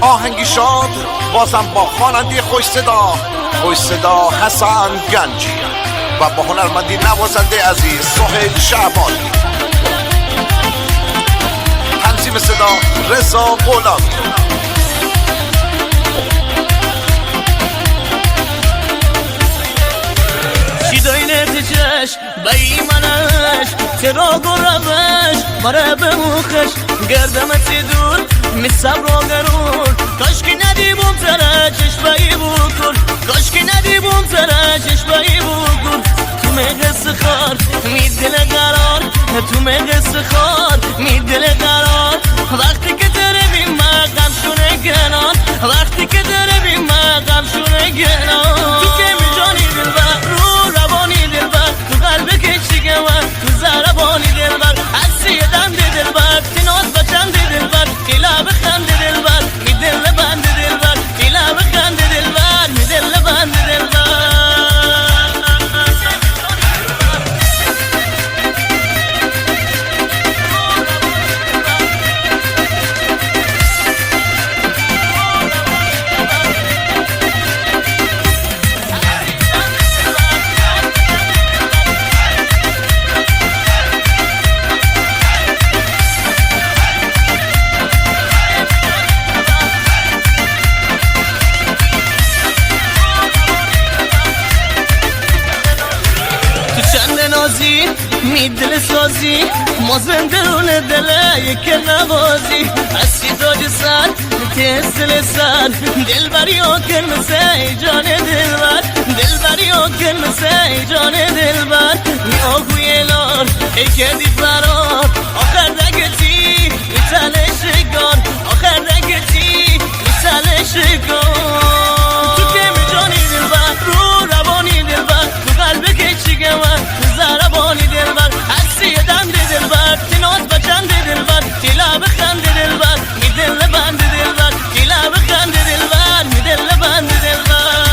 آهنگی شاد بازم با خواننده خوش صدا حسن گنجی و با هنرمندی نوازنده عزیز سهیل شعبانی. تنظیم صدا رضا غلامی. شیدای نتیجهش به ایمانش چرا گربش مره به موخش گردمتی دور می صبر و گرون کاشکی ندیبم سره چشمایی بکن کاشکی ندیبم سره چشمایی بکن تو مغز خار می دل قرار تو مغز خار می دل قرار وقتی که داره بی مقام شونه گنان وقتی که داره بی مقام شونه گنان تو که می جانی دل بر رو روانی دل بر تو قلب کشی من تو زربانی دل بر حسی دم دل بر تیناز بچند دل بر کلا بخند دل بر می دل بند دل بر کلا بخند دل بر می دل بند دل بر. می دل سازی ما زندون دل یک نوازی اسی داج سر تسل سر دل بری آکن مسای جان دل بر دل بری آکن مسای جان دل بر می آگوی لار ای کدی فرار آخر نگتی می تلشگان آخر نگتی می تلشگان تو که می جانی دل بر رو روانی دل بر تو قلب کچی گمن زربانی دل بر حسی دند دل بر تیناز بچند دل بر کلا بخند دل بر می دل بند دل بر کلا بخند دل بر می دل بند دل بر.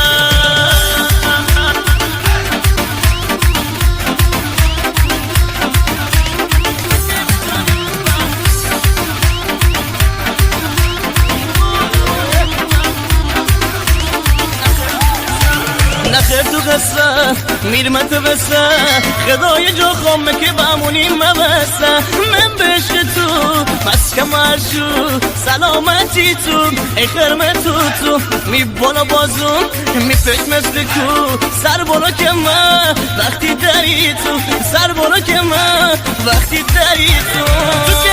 نخیر تو قصه میرمت بسه خدای جا خامه که بمونیم مبسه من بشک تو مسکم عرشو سلامتی تو ای خرمه تو می بالا بازون می پش مثل کو سر بالا که من وقتی داری تو سر بالا که من وقتی داری تو